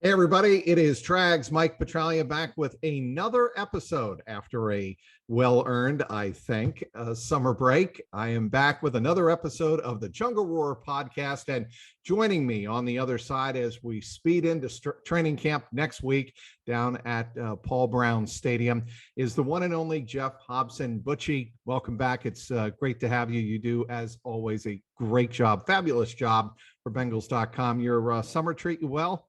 Hey, everybody, it is Trags, Mike Petralia, back with another episode after a well-earned, I think, summer break. I am back with another episode of the JungleRoar podcast, and joining me on the other side as we speed into training camp next week down at Paul Brown Stadium is the one and only Geoff Hobson. Butchie, welcome back. It's great to have you. You do, as always, a great job, fabulous job for Bengals.com. Your summer treat you well?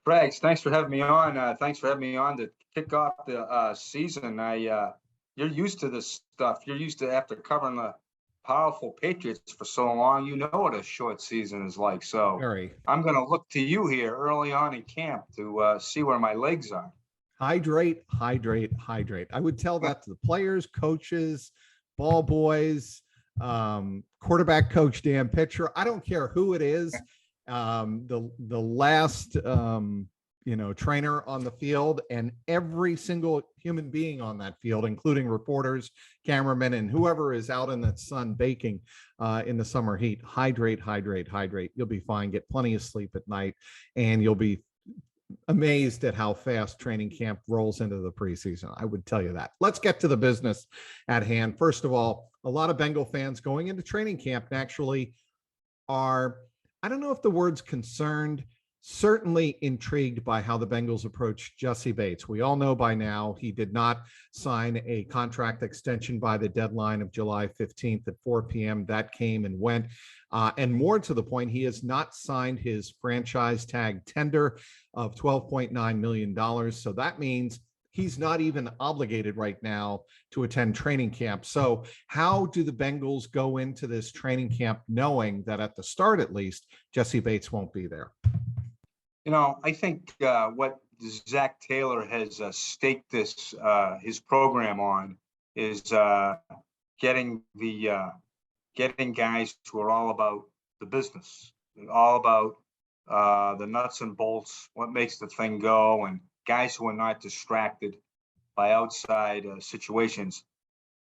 Trags, thanks for having me on. Thanks for having me on to kick off the season. You're used to this stuff. You're used to after covering the powerful Patriots for so long. You know what a short season is like. So I'm going to look to you here early on in camp to see where my legs are. Hydrate, hydrate, hydrate. I would tell that to the players, coaches, ball boys, quarterback coach Dan Pitcher. I don't care who it is. The last trainer on the field, and every single human being on that field, including reporters, cameramen, and whoever is out in that sun baking in the summer heat. Hydrate, hydrate, hydrate. You'll be fine. Get plenty of sleep at night, and you'll be amazed at how fast training camp rolls into the preseason. I would tell you that. Let's get to the business at hand. First of all, a lot of Bengal fans going into training camp naturally are, I don't know if the word's concerned, certainly intrigued by how the Bengals approach Jessie Bates. We all know by now he did not sign a contract extension by the deadline of July 15th at 4 p.m. That came and went. And more to the point, he has not signed his franchise tag tender of $12.9 million. So that means he's not even obligated right now to attend training camp. So how do the Bengals go into this training camp knowing that at the start, at least, Jessie Bates won't be there? You know, I think what Zach Taylor has staked this his program on is getting guys who are all about the business, all about the nuts and bolts, what makes the thing go, and guys who are not distracted by outside situations.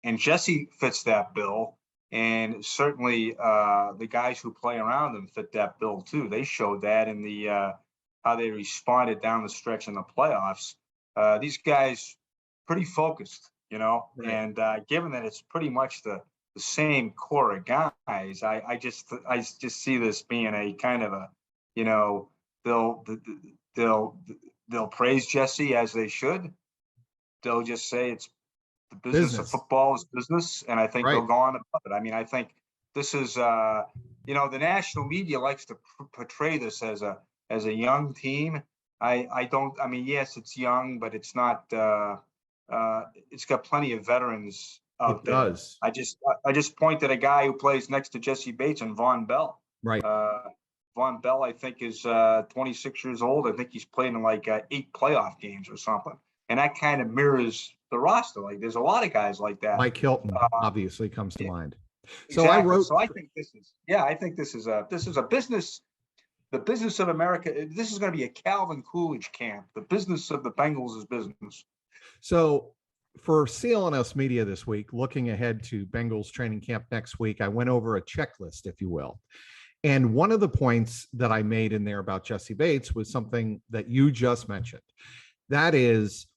And Jessie fits that bill. And certainly the guys who play around him fit that bill too. They showed that in the how they responded down the stretch in the playoffs. These guys pretty focused, right. And given that it's pretty much the same core of guys, I just see this being a kind of a, they'll praise Jessie as they should. They'll just say it's the business of football is business, and I think they'll go on about it. I mean, I think this is, the national media likes to portray this as a young team. I mean, yes, it's young, but it's not. It's got plenty of veterans out there. Does. I just pointed a guy who plays next to Jessie Bates and Vonn Bell. Right. Vonn Bell, I think, is 26 years old. I think he's played in like 8 playoff games or something. And that kind of mirrors the roster. Like, there's a lot of guys like that. Mike Hilton obviously comes to mind. So exactly. So I think this is a business. The business of America. This is going to be a Calvin Coolidge camp. The business of the Bengals is business. So for CLNS Media this week, looking ahead to Bengals training camp next week, I went over a checklist, if you will. And one of the points that I made in there about Jessie Bates was something that you just mentioned. That is,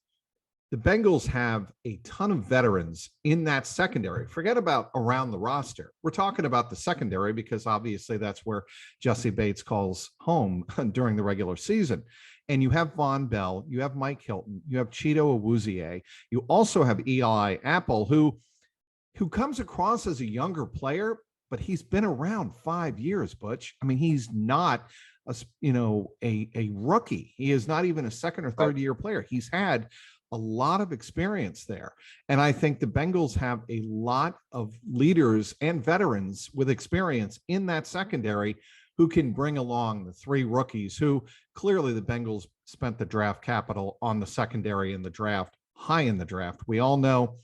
the Bengals have a ton of veterans in that secondary. Forget about around the roster. We're talking about the secondary because obviously that's where Jessie Bates calls home during the regular season. And you have Vonn Bell, you have Mike Hilton, you have Cheeto Awuzie, you also have Eli Apple, who comes across as a younger player, but he's been around 5 years, Butch. I mean, he's not a rookie. He is not even a second or third year player. He's had a lot of experience there. And I think the Bengals have a lot of leaders and veterans with experience in that secondary who can bring along the 3 rookies who clearly the Bengals spent the draft capital on the secondary in the draft, high in the draft. We all know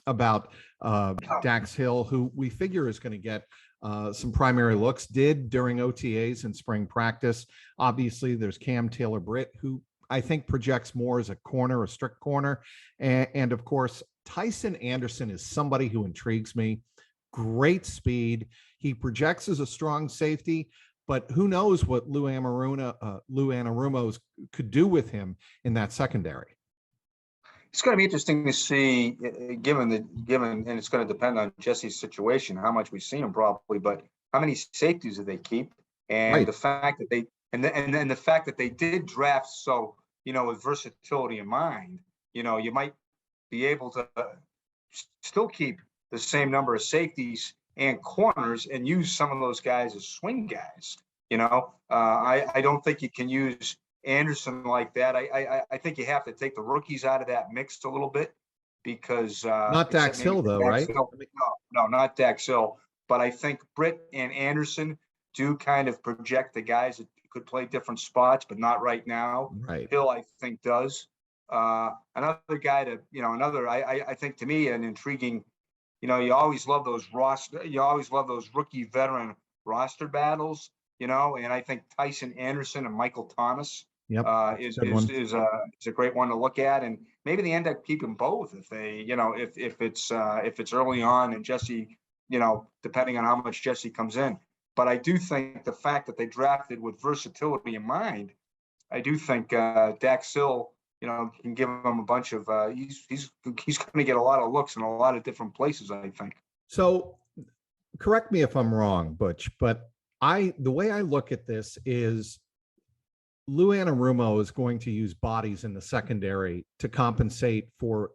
about Dax Hill, who we figure is going to get some primary looks, did during OTAs and spring practice. Obviously, there's Cam Taylor-Britt, who I think projects more as a corner, a strict corner. And of course, Tyson Anderson is somebody who intrigues me. Great speed. He projects as a strong safety, but who knows what Lou Anarumo could do with him in that secondary. It's going to be interesting to see, given, and it's going to depend on Jesse's situation, how much we see him probably, but how many safeties do they keep, and Right. the fact that they, and the fact that they did draft, so with versatility in mind, you might be able to still keep the same number of safeties and corners and use some of those guys as swing guys. I don't think you can use Anderson like that. I think you have to take the rookies out of that mix a little bit, because Not Dax Hill though, right? No, not Dax Hill. But I think Britt and Anderson do kind of project the guys that could play different spots, but not right now. Right. Hill, I think, does. Another guy to, I think, to me, an intriguing, you always love those rookie veteran roster battles, and I think Tyson Anderson and Michael Thomas is a great one to look at, and maybe they end up keeping both if they, if it's early on and Jesse, depending on how much Jesse comes in. But I do think the fact that they drafted with versatility in mind, I do think Dax Hill, can give him a bunch of he's going to get a lot of looks in a lot of different places, I think. So correct me if I'm wrong, Butch, but the way I look at this is Lou Anarumo is going to use bodies in the secondary to compensate for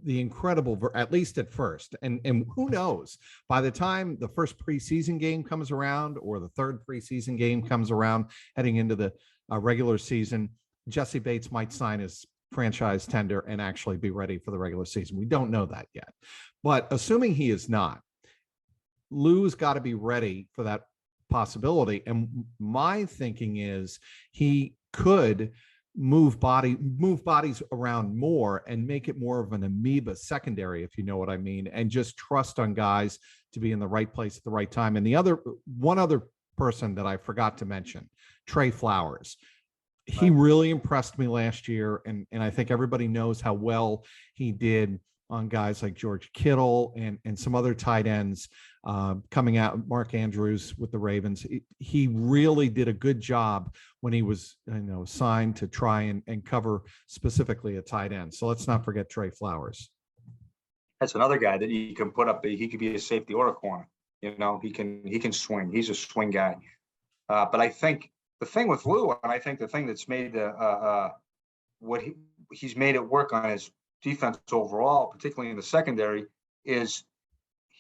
the incredible, at least at first. And who knows, by the time the first preseason game comes around or the third preseason game comes around heading into the regular season, Jessie Bates might sign his franchise tender and actually be ready for the regular season. We don't know that yet. But assuming he is not, Lou's got to be ready for that possibility. And my thinking is he could move bodies around more and make it more of an amoeba secondary, if you know what I mean, and just trust on guys to be in the right place at the right time. And one other person that I forgot to mention, Trey Flowers. He really impressed me last year, and I think everybody knows how well he did on guys like George Kittle and some other tight ends coming out. Mark Andrews with the Ravens. He really did a good job when he was signed to try and cover specifically a tight end. So let's not forget Trey Flowers. That's another guy that you can put up. He could be a safety or a corner. He can swing. He's a swing guy. But I think the thing with Lou, and I think the thing that's made he's made it work on his defense overall, particularly in the secondary, is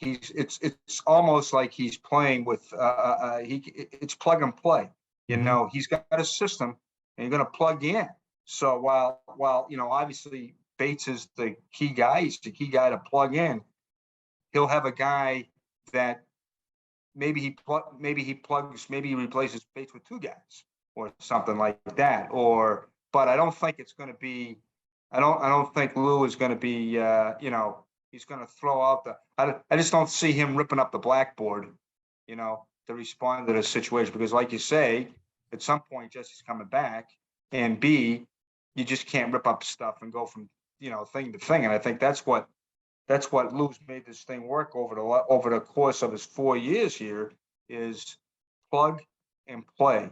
it's almost like he's playing with it's plug and play. He's got a system and you're going to plug in. So while obviously Bates is the key guy, he's the key guy to plug in. He'll have a guy that maybe he replaces Bates with two guys or something like that. But I don't think it's going to be. I don't think Lou is going to be. He's going to throw out I just don't see him ripping up the blackboard, to respond to the situation, because, like you say, at some point Jesse's coming back, and B, you just can't rip up stuff and go from thing to thing. And I think that's what Lou's made this thing work over the course of his 4 years here, is plug and play.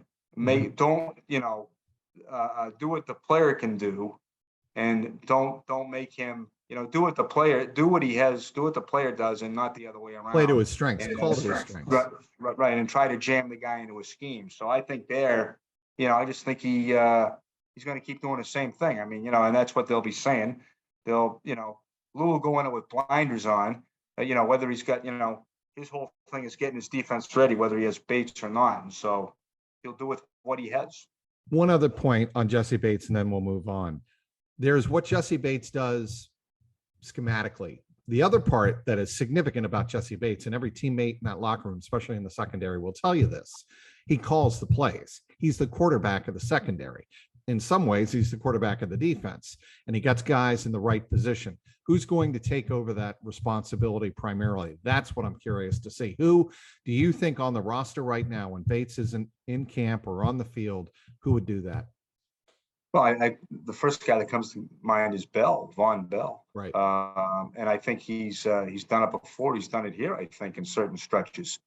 Don't do what the player can do, and don't make him do what the player does, and not the other way around. Play to his strengths, call to his strengths. Right, and try to jam the guy into a scheme. So I think I just think he's going to keep doing the same thing. I mean, and that's what they'll be saying. Lou will go in it with blinders on, whether he's got, his whole thing is getting his defense ready, whether he has Bates or not. And so he'll do with what he has. One other point on Jessie Bates, and then we'll move on. There's what Jessie Bates does schematically. The other part that is significant about Jessie Bates, and every teammate in that locker room, especially in the secondary, will tell you this: he calls the plays. He's the quarterback of the secondary. In some ways, he's the quarterback of the defense, and he gets guys in the right position. Who's going to take over that responsibility primarily? That's what I'm curious to see. Who do you think on the roster right now, when Bates isn't in camp or on the field, who would do that? Well, the first guy that comes to mind is Vonn Bell. Right. And I think he's done it before. He's done it here, I think, in certain stretches.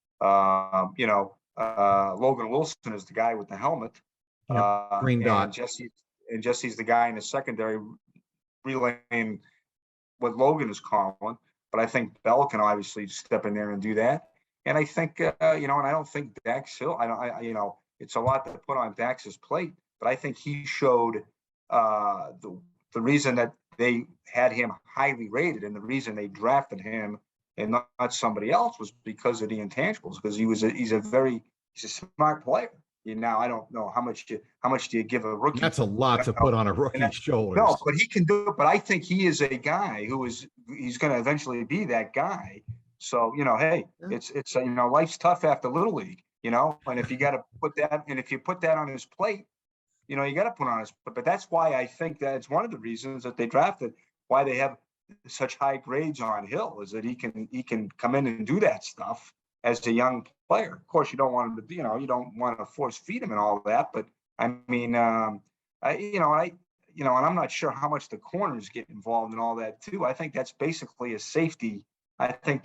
Logan Wilson is the guy with the helmet, Yep. Green and dot. Jesse's the guy in the secondary relaying what Logan is calling. But I think Bell can obviously step in there and do that. And I think, and I don't think Dax Hill, it's a lot to put on Dax's plate, but I think he showed the reason that they had him highly rated and the reason they drafted him and not somebody else was because of the intangibles, because he's a smart player. Now I don't know how much do you give a rookie? That's a lot to put on a rookie's shoulders. No, but he can do it. But I think he is a guy he's going to eventually be that guy. So hey, it's life's tough after Little League, and if you got to put that, and if you put that on his plate, you got to put on his. But that's why I think that it's one of the reasons that they drafted, why they have such high grades on Hill, is that he can come in and do that stuff as a young player. Of course, you don't want him to, you don't want to force feed him and all of that. But I mean, and I'm not sure how much the corners get involved in all that too. I think that's basically a safety. I think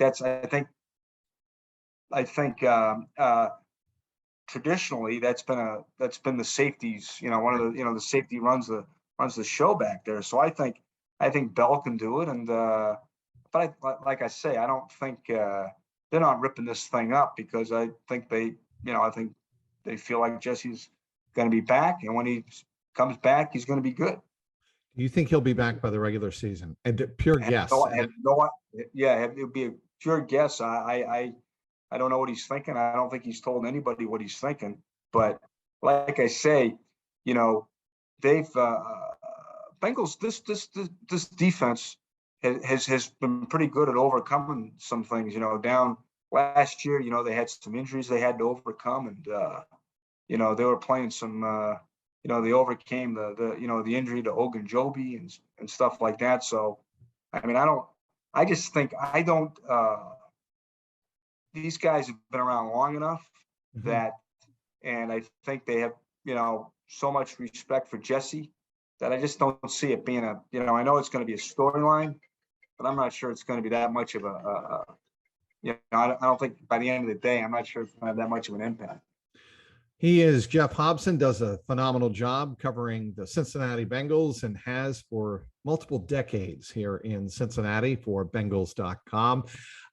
traditionally that's been the safeties. One of the the safety runs the show back there. So I think Bell can do it. And but like I say, I don't think they're not ripping this thing up, because I think they feel like Jesse's going to be back, and when he comes back, he's going to be good. Do you think he'll be back by the regular season? And pure guess. It would be a pure guess. I don't know what he's thinking. I don't think he's told anybody what he's thinking. But like I say, they've Bengals. This defense has been pretty good at overcoming some things. Down last year, they had some injuries they had to overcome, and they were playing some. They overcame the injury to Ogunjobi and stuff like that. So, I mean, these guys have been around long enough that, and I think they have, so much respect for Jesse that I just don't see it being I know it's going to be a storyline, but I'm not sure it's going to be that much of I don't think by the end of the day, I'm not sure it's going to have that much of an impact. He is Geoff Hobson, does a phenomenal job covering the Cincinnati Bengals and has for multiple decades here in Cincinnati for Bengals.com.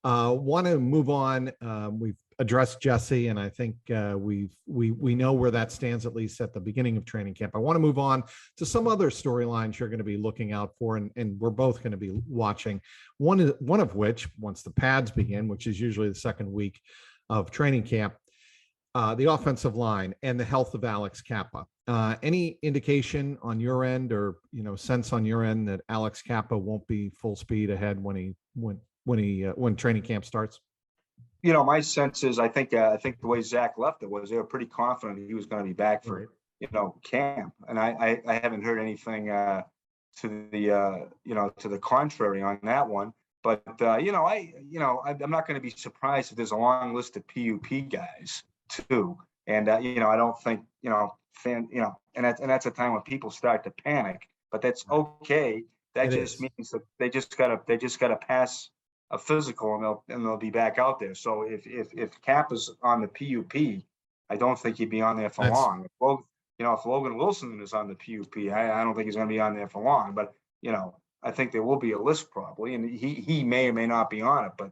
Want to move on. We've addressed Jesse, and I think we know where that stands, at least at the beginning of training camp. I want to move on to some other storylines you're going to be looking out for, and we're both going to be watching. One of which, once the pads begin, which is usually the second week of training camp, the offensive line and the health of Alex Kappa. Any indication on your end, or sense on your end, that Alex Kappa won't be full speed ahead when training camp starts? My sense is I think the way Zach left it was they were pretty confident he was going to be back for camp, and I haven't heard anything to the contrary on that one. But I'm not going to be surprised if there's a long list of PUP guys too, and I don't think and that's a time when people start to panic, but that's okay. That just means that they just gotta pass a physical, and they'll be back out there. So if Cap is on the PUP, I don't think he'd be on there for long. If Logan Wilson is on the PUP, I don't think he's going to be on there for long. But I think there will be a list probably, and he may or may not be on it. But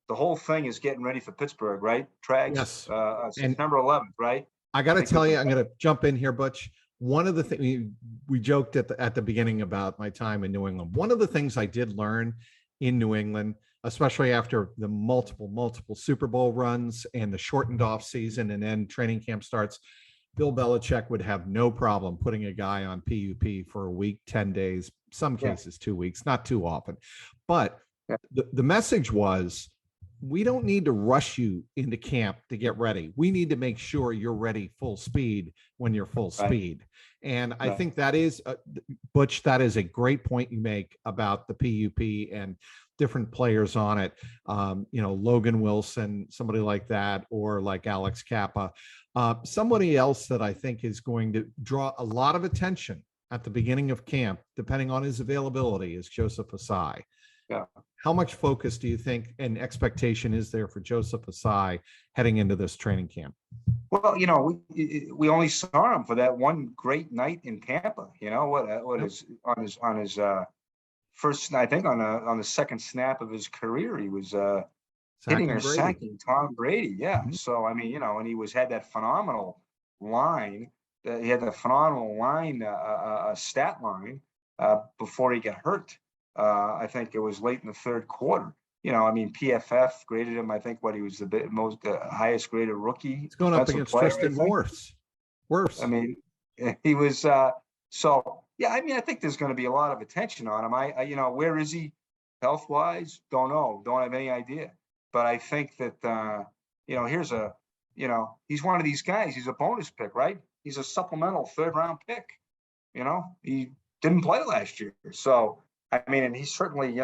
the whole thing is getting ready for Pittsburgh, right? Trags, yes. September 11th, right? I got to tell you, I'm going to jump in here, Butch. One of the things we joked at the beginning about my time in New England. One of the things I did learn in New England, especially after the multiple Super Bowl runs and the shortened off season, and then training camp starts, Bill Belichick would have no problem putting a guy on PUP for a week, 10 days, some cases 2 weeks, not too often. But the message was, we don't need to rush you into camp to get ready. We need to make sure you're ready full speed when you're full speed. And I think that is, Butch, that is a great point you make about the PUP and different players on it. Logan Wilson, somebody like that, or like Alex Kappa. Somebody else that I think is going to draw a lot of attention at the beginning of camp, depending on his availability, is Joseph Asai. Yeah. How much focus do you think and expectation is there for Joseph Asai heading into this training camp? Well, we only saw him for that one great night in Tampa. What Yep. is on his first, I think on the second snap of his career, he was hitting Sacking or Brady. sacking Tom Brady. Yeah. Mhm. So I mean, and he had that phenomenal line. He had the phenomenal line, stat line before he got hurt. I think it was late in the third quarter. I mean, PFF graded him. I think he was the most highest graded rookie He's going up defensive against player. Tristan Wirfs. I mean, he was. So yeah, I mean, I think there's going to be a lot of attention on him. Where is he health wise? Don't know. Don't have any idea. But I think that he's one of these guys. He's a bonus pick, right? He's a supplemental third round pick. He didn't play last year, so I mean, and he certainly, in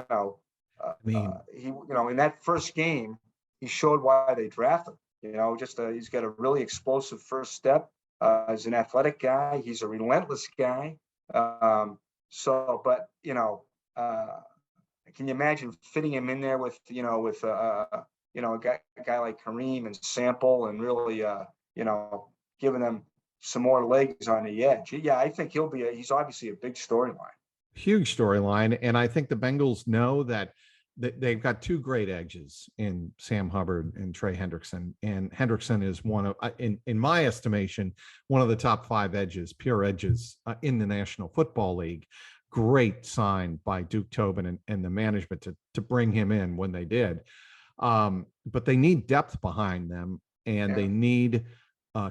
that first game, he showed why they drafted. He's got a really explosive first step. He's an athletic guy. He's a relentless guy. But can you imagine fitting him in there with a guy like Kareem and Sample and really giving them some more legs on the edge? Yeah, I think he's obviously a big storyline. Huge storyline. And I think the Bengals know that they've got two great edges in Sam Hubbard and Trey Hendrickson. And Hendrickson is one of, in my estimation, one of the top 5 edges, pure edges in the National Football League. Great sign by Duke Tobin and the management to bring him in when they did. But they need depth behind them, and they need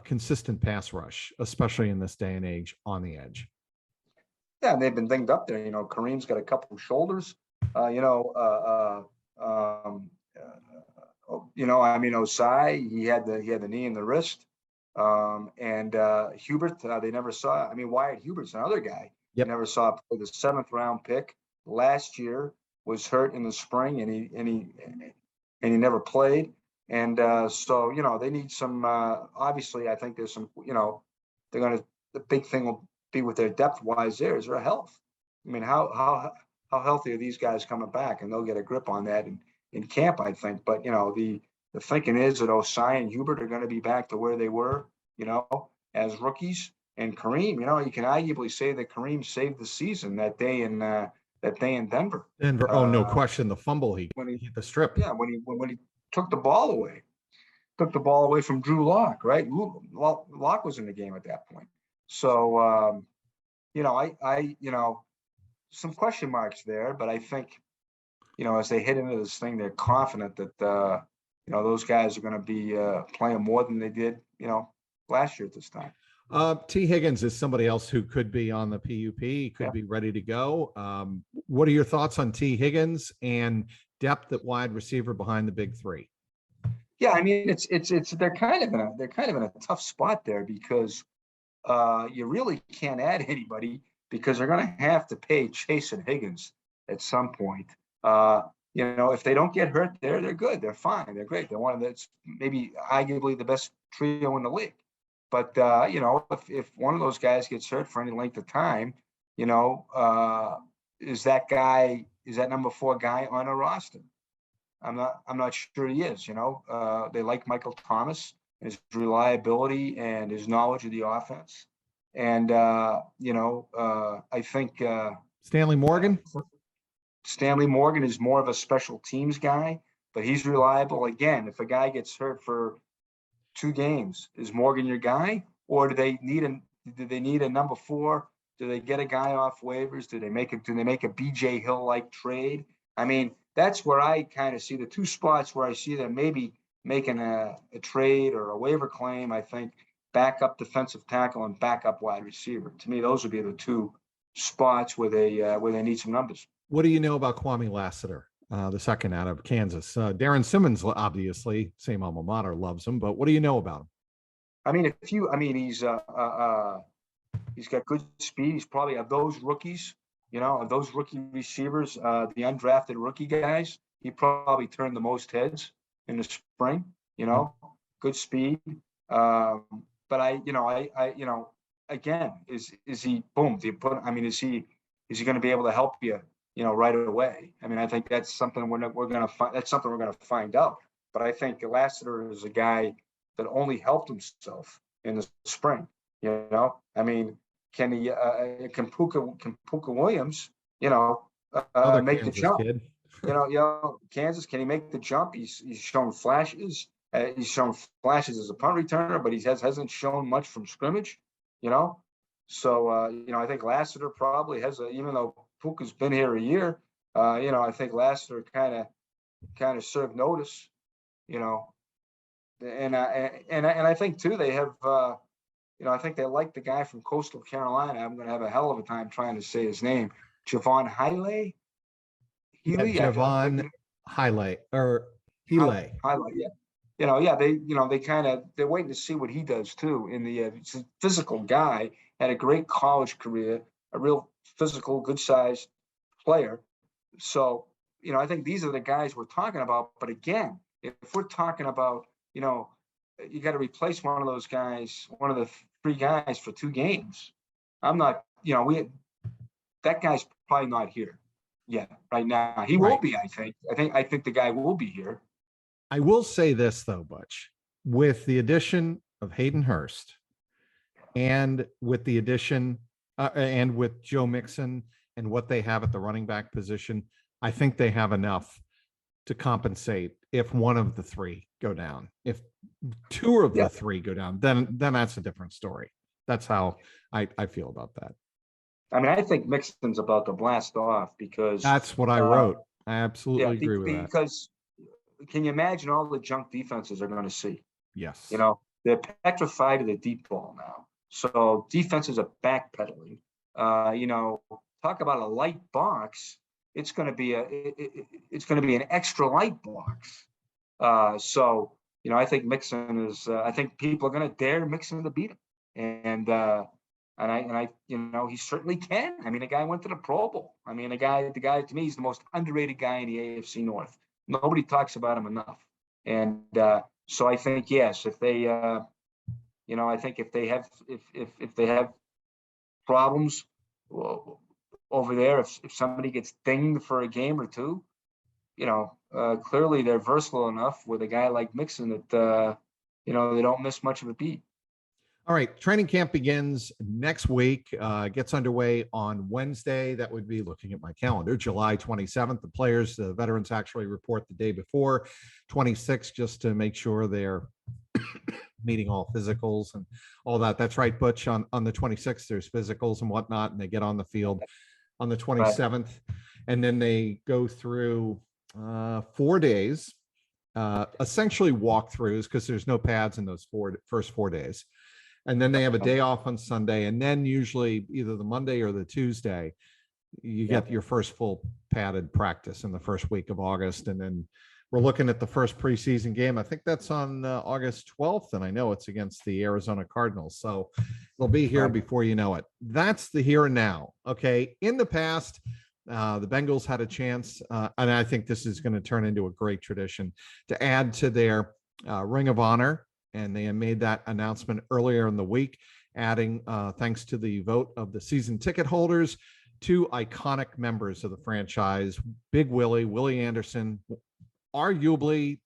consistent pass rush, especially in this day and age on the edge. Yeah, and they've been dinged up there. Kareem's got a couple of shoulders. Osai, he had the knee and the wrist. And Hubert, they never saw. I mean, Wyatt Hubert's another guy. Yep. Never saw play. The 7th round pick last year, was hurt in the spring, and he never played. And so they need some. Obviously, I think there's some. The big thing will be with their depth wise. Is their health. I mean, how healthy are these guys coming back? And they'll get a grip on that in camp, I think. But the thinking is that Osai and Hubert are going to be back to where they were, as rookies. And Kareem, you can arguably say that Kareem saved the season that day in Denver. Denver, no question, the fumble when he hit the strip. Yeah, when he took the ball away from Drew Lock, right? Lock was in the game at that point. So some question marks there, but I think as they hit into this thing, they're confident that those guys are going to be playing more than they did last year at this time. T. Higgins is somebody else who could be on the PUP, could be ready to go. What are your thoughts on T. Higgins and depth at wide receiver behind the big 3? Yeah, I mean they're kind of in a tough spot there because you really can't add anybody because they're going to have to pay Chase and Higgins at some point. If they don't get hurt, they're good, they're fine, they're great. They're one of that's maybe arguably the best trio in the league. But if one of those guys gets hurt for any length of time, is that number 4 guy on a roster? I'm not sure he is. They like Michael Thomas, his reliability and his knowledge of the offense, and I think Stanley Morgan. Stanley Morgan is more of a special teams guy, but he's reliable. Again, if a guy gets hurt for 2 games, is Morgan your guy, or do they need a number 4? Do they get a guy off waivers? Do they make a BJ Hill like trade? I mean, that's where I kind of see the 2 spots where I see them maybe making a trade or a waiver claim. I think backup defensive tackle and backup wide receiver. To me, those would be the 2 spots where they need some numbers. What do you know about Kwame Lassiter, the second out of Kansas? Darren Simmons, obviously, same alma mater, loves him. But what do you know about him? I mean, he's got good speed. He's probably of those rookies, of those rookie receivers, the undrafted rookie guys. He probably turned the most heads in the spring. Good speed. But again, is he boom? Do you put? I mean, is he going to be able to help you right away. I mean, I think that's something we're going to find. That's something we're going to find out. But I think Lassiter is a guy that only helped himself in the spring. I mean, can he? Can Puka Williams? Other Make the Kansas jump. kid. Kansas. Can he make the jump? He's shown flashes. He's shown flashes as a punt returner, but he hasn't shown much from scrimmage. So I think Lassiter probably has even though Puka's been here a year. I think Lassiter kind of served notice. And I think too they have. I think they like the guy from Coastal Carolina. I'm going to have a hell of a time trying to say his name. Javon Healy. Javon Healy or Healy. Yeah. They're waiting to see what he does too. He's a physical guy, had a great college career, a real physical, good sized player. So, I think these are the guys we're talking about. But again, if we're talking about, you got to replace one of those guys, one of the 3 guys for 2 games. I'm not, that guy's probably not here yet right now. He will be, I think. I think the guy will be here. I will say this though, Butch, with the addition of Hayden Hurst and with the addition and with Joe Mixon and what they have at the running back position, I think they have enough to compensate if one of the 3 go down. If 2 of the 3 go down, then that's a different story. That's how I feel about that. I mean, I think Mixon's about to blast off because that's what I wrote. I absolutely agree with that. Because can you imagine all the junk defenses are going to see? Yes. They're petrified of the deep ball now. So defenses are backpedaling. Talk about a light box. It's going to be an extra light box. So I think Mixon is. I think people are going to dare Mixon to beat him, and I he certainly can. I mean, the guy went to the Pro Bowl. I mean, the guy to me is the most underrated guy in the AFC North. Nobody talks about him enough, and so I think yes, if they, I think if they have problems over there, if somebody gets dinged for a game or 2, clearly they're versatile enough with a guy like Mixon that they don't miss much of a beat. All right, training camp begins next week, gets underway on Wednesday. That would be, looking at my calendar, July 27th. The veterans actually report the day before, 26th, just to make sure they're meeting all physicals and all that. That's right, Butch, on the 26th, there's physicals and whatnot, and they get on the field on the 27th. Right. And then they go through 4 days, essentially walkthroughs, because there's no pads in those first 4 days. And then they have a day off on Sunday. And then usually either the Monday or the Tuesday, you get your first full padded practice in the first week of August. And then we're looking at the first preseason game. I think that's on August 12th. And I know it's against the Arizona Cardinals. So they'll be here before you know it. That's the here and now. Okay. In the past, the Bengals had a chance, and I think this is going to turn into a great tradition, to add to their Ring of Honor. And they made that announcement earlier in the week, adding, thanks to the vote of the season ticket holders, 2 iconic members of the franchise, Big Willie Anderson, arguably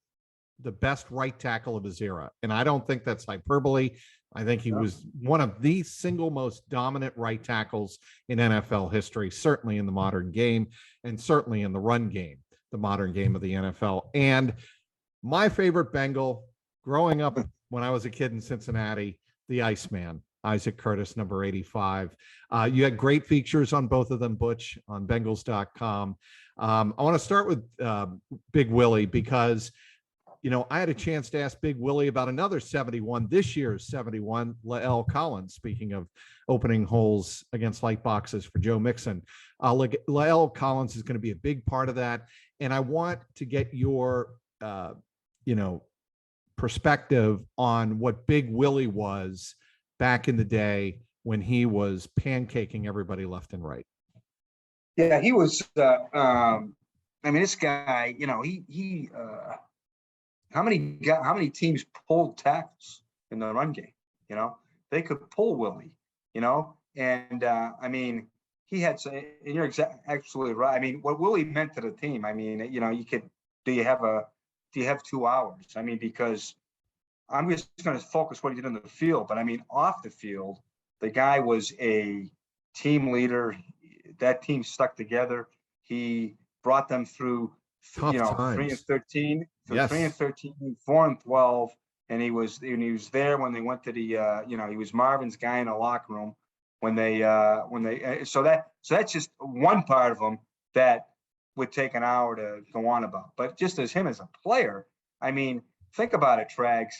the best right tackle of his era. And I don't think that's hyperbole. I think he was one of the single most dominant right tackles in NFL history, certainly in the modern game, and certainly in the run game, the modern game of the NFL. And my favorite Bengal growing up when I was a kid in Cincinnati, the Iceman, Isaac Curtis, number 85. You had great features on both of them, Butch, on Bengals.com. I want to start with Big Willie because, I had a chance to ask Big Willie about another 71, this year's 71, Lael Collins, speaking of opening holes against light boxes for Joe Mixon. Lael Collins is going to be a big part of that. And I want to get your, perspective on what Big Willie was back in the day when he was pancaking everybody left and right. Yeah, he was. This guy. He. How many teams pulled tackles in the run game? They could pull Willie. And he had, and you're absolutely right. I mean, what Willie meant to the team, I mean, do you have 2 hours? I mean, because I'm just going to focus what he did in the field, but I mean, off the field, the guy was a team leader. That team stuck together. He brought them through, Tough 3 and times. 13, through 3 and Yes. 13, 4 and 12, and he was there when they went to the, he was Marvin's guy in the locker room so that's just one part of him that would take an hour to go on about. But just as him as a player, I mean, think about it, Trags.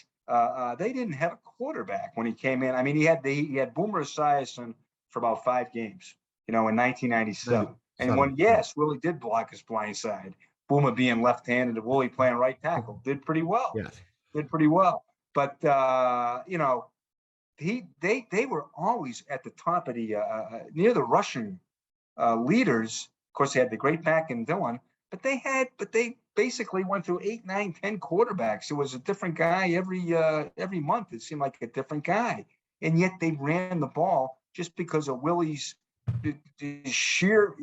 They didn't have a quarterback when he came in. I mean, he had Boomer Esiason for about 5 games, in 1997. And when, yes, Willie did block his blind side. Boomer being left-handed and Willie playing right tackle, did pretty well. Yes. Did pretty well. But they were always at the top of the near the rushing leaders. Of course, they had the great back in Dillon, but they basically went through 8, 9, 10 quarterbacks. It was a different guy every month. It seemed like a different guy, and yet they ran the ball just because of Willie's sheer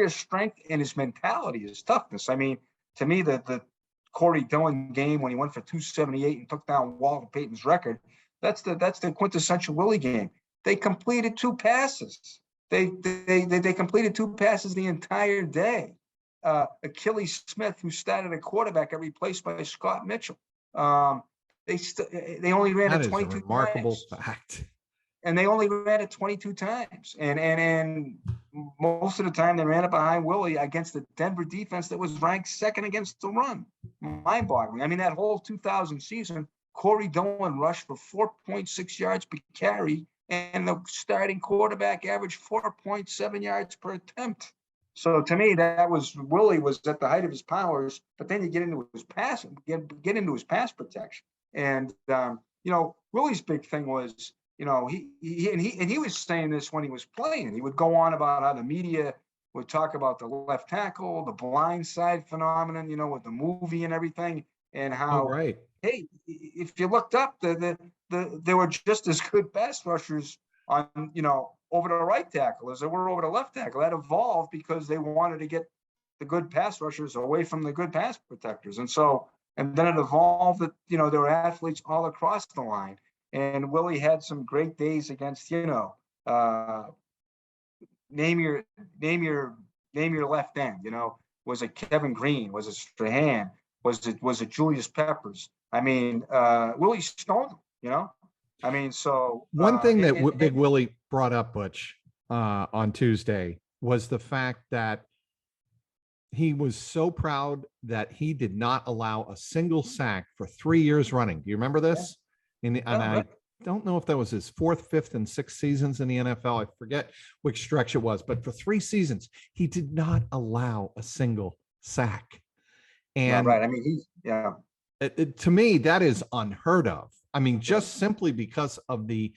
strength and his mentality, his toughness. I mean, to me, the Corey Dillon game when he went for 278 and took down Walter Payton's record, that's the quintessential Willie game. They completed 2 passes. They completed 2 passes the entire day. Achilles Smith, who started at quarterback, got replaced by Scott Mitchell. They only ran it 22 times. That is a remarkable fact. And they only ran it 22 times. And most of the time they ran it behind Willie against the Denver defense that was ranked second against the run. Mind-boggling. I mean, that whole 2000 season, Corey Dillon rushed for 4.6 yards per carry, and the starting quarterback averaged 4.7 yards per attempt. So to me, Willie was at the height of his powers, but then you get into his pass protection. And Willie's big thing was, he was saying this when he was playing. He would go on about how the media would talk about the left tackle, the blind side phenomenon, with the movie and everything, and how, right. Hey, if you looked up, they were just as good pass rushers on, over the right tackle as they were over the left tackle. That evolved because they wanted to get the good pass rushers away from the good pass protectors. And then it evolved that, there were athletes all across the line. And Willie had some great days against, name your left end, was it Kevin Green? Was it Strahan? Was it Julius Peppers? I mean, Willie stoned him, I mean, so one thing that Big Willie brought up, Butch, on Tuesday was the fact that he was so proud that he did not allow a single sack for 3 years running. Do you remember this? I don't know if that was his 4th, 5th, and 6th seasons in the NFL. I forget which stretch it was, but for 3 seasons, he did not allow a single sack. And right. I mean, to me, that is unheard of. I mean, just simply because of the,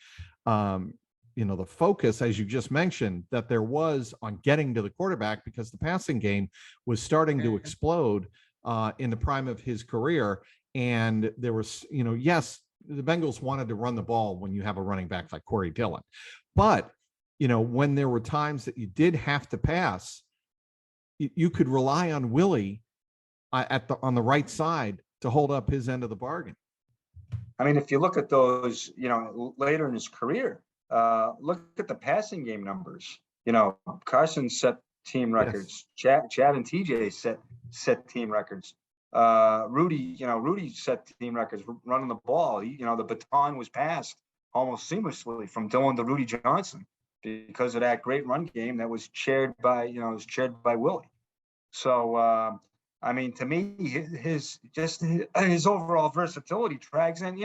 the focus, as you just mentioned, that there was on getting to the quarterback, because the passing game was starting to explode in the prime of his career. And there was, yes, the Bengals wanted to run the ball when you have a running back like Corey Dillon. But, when there were times that you did have to pass, you could rely on Willie on the right side to hold up his end of the bargain. I mean, if you look at those, later in his career, look at the passing game numbers. Carson set team records. Yes. Chad and TJ set team records. Rudy set team records running the ball. The baton was passed almost seamlessly from Dillon to Rudy Johnson because of that great run game that was chaired by Willie. So, I mean, to me, his overall versatility, Trags, and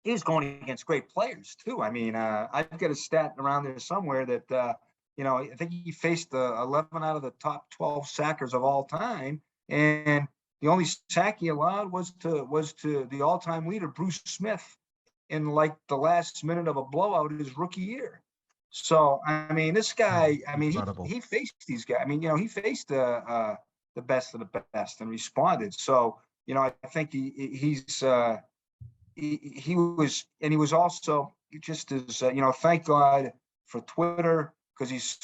he's going against great players too. I mean, I've got a stat around there somewhere that I think he faced 11 out of the top 12 sackers of all time, and the only sack he allowed was to the all-time leader Bruce Smith in like the last minute of a blowout his rookie year. So I mean, this guy, I mean, he faced these guys. I mean, he faced the best of the best and responded. So I think he was also just as thank God for Twitter because he's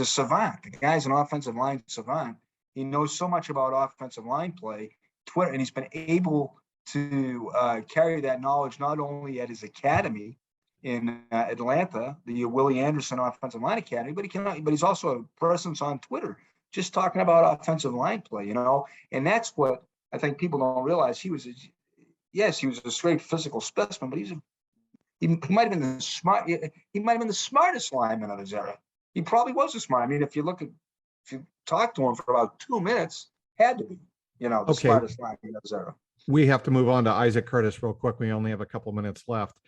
a savant. The guy's an offensive line savant. He knows so much about offensive line play, Twitter, and he's been able to carry that knowledge not only at his academy in Atlanta, the Willie Anderson Offensive Line Academy, but he's also a presence on Twitter, just talking about offensive line play, and that's what I think people don't realize. He was a straight physical specimen, but he might have been the smartest lineman of his era. He probably was a smart. I mean, if you talk to him for about 2 minutes, had to be, the smartest lineman of his era. We have to move on to Isaac Curtis real quick. We only have a couple minutes left.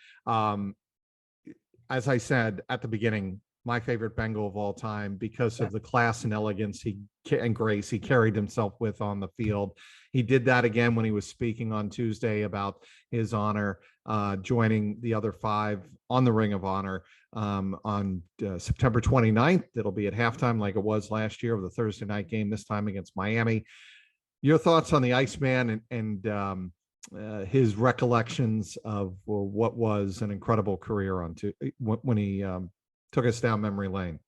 As I said at the beginning, my favorite Bengal of all time because of the class and elegance and grace he carried himself with on the field. He did that again when he was speaking on Tuesday about his honor, joining the other 5 on the Ring of Honor on September 29th. It'll be at halftime like it was last year of the Thursday night game, this time against Miami. Your thoughts on the Iceman and his recollections of what was an incredible career when he took us down memory lane?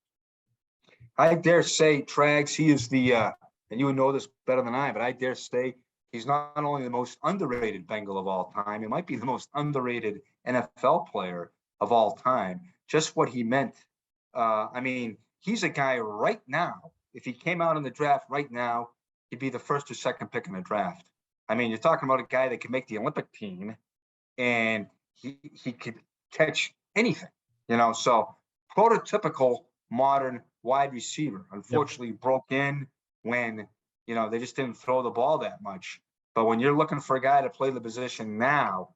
I dare say, Trags, he is and you would know this better than I, but I dare say he's not only the most underrated Bengal of all time, he might be the most underrated NFL player of all time. Just what he meant. I mean, he's a guy right now, if he came out in the draft right now, he'd be the first or second pick in the draft. I mean, you're talking about a guy that could make the Olympic team, and he could catch anything, so prototypical modern wide receiver. Unfortunately, broke in when, they just didn't throw the ball that much. But when you're looking for a guy to play the position now,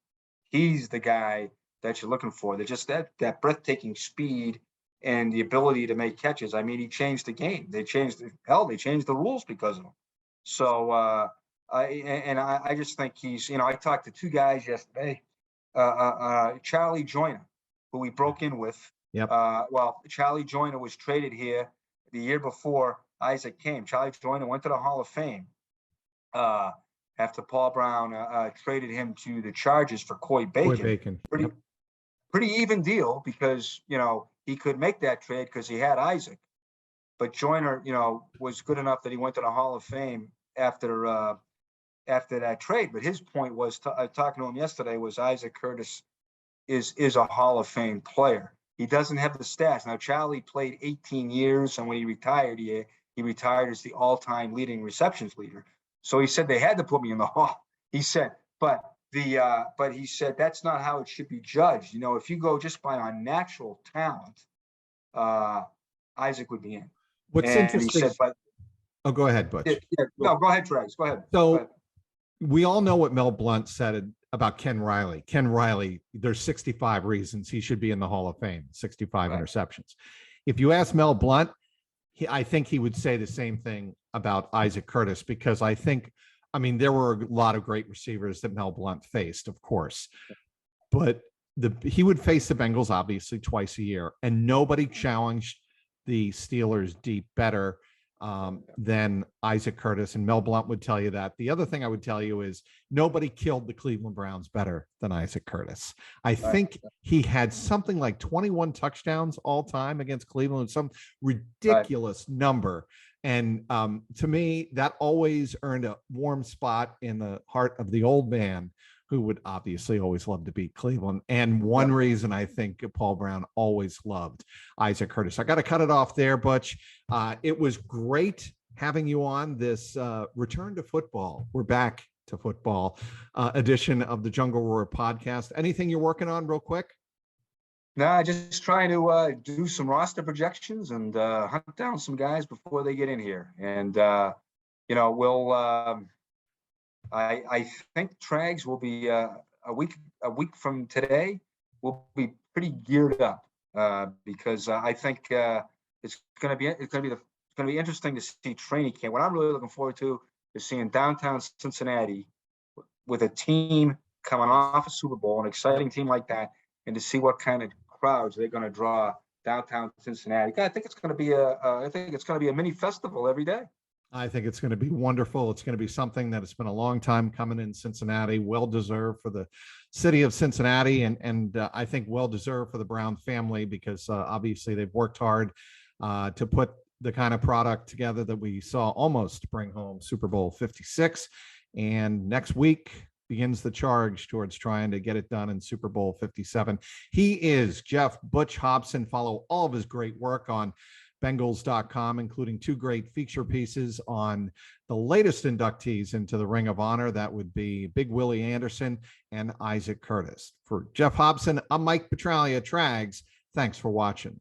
he's the guy that you're looking for. They're just that breathtaking speed and the ability to make catches. I mean, he changed the game. They changed the rules because of him. So I just think he's, I talked to 2 guys yesterday, Charlie Joyner, who we broke in with. Yep. Charlie Joyner was traded here the year before Isaac came. Charlie Joyner went to the Hall of Fame after Paul Brown traded him to the Chargers for Coy Bacon. Pretty even deal because, he could make that trade because he had Isaac. But Joyner, was good enough that he went to the Hall of Fame after that trade. But his point was, talking to him yesterday, was Isaac Curtis is a Hall of Fame player. He doesn't have the stats. Now, Charlie played 18 years, and when he retired, he retired as the all-time leading receptions leader. So he said they had to put me in the Hall. He said, but he said that's not how it should be judged. If you go just by our natural talent, Isaac would be in. What's interesting? He said, go ahead, Butch. No, go ahead, Trags. Go ahead. So we all know what Mel Blount said about Ken Riley. Ken Riley, there's 65 reasons he should be in the Hall of Fame, 65 interceptions. If you ask Mel Blount, I think he would say the same thing about Isaac Curtis, because there were a lot of great receivers that Mel Blount faced, of course, but he would face the Bengals obviously twice a year, and nobody challenged the Steelers deep better than Isaac Curtis, and Mel Blount would tell you that. The other thing I would tell you is nobody killed the Cleveland Browns better than Isaac Curtis. I think he had something like 21 touchdowns all time against Cleveland, some ridiculous number. And to me, that always earned a warm spot in the heart of the old man who would obviously always love to beat Cleveland. And one reason I think Paul Brown always loved Isaac Curtis. I got to cut it off there, Butch. It was great having you on this return to football. We're back to football edition of the JungleRoar podcast. Anything you're working on real quick? No, just trying to do some roster projections and hunt down some guys before they get in here. And, we'll I think Trags will be a week from today. We'll be pretty geared up because I think it's going to be interesting to see training camp. What I'm really looking forward to is seeing downtown Cincinnati with a team coming off a Super Bowl, an exciting team like that, and to see what kind of crowds they're going to draw downtown Cincinnati. I think it's going to be a mini festival every day. I think it's going to be wonderful. It's going to be something that has been a long time coming in Cincinnati, well deserved for the city of Cincinnati, and I think well deserved for the Brown family, because obviously they've worked hard to put the kind of product together that we saw almost bring home Super Bowl 56. And next week begins the charge towards trying to get it done in Super Bowl 57. He is Geoff Butch Hobson. Follow all of his great work on Bengals.com, including 2 great feature pieces on the latest inductees into the Ring of Honor. That would be Big Willie Anderson and Isaac Curtis. For Geoff Hobson, I'm Mike Petralia, Trags. Thanks for watching.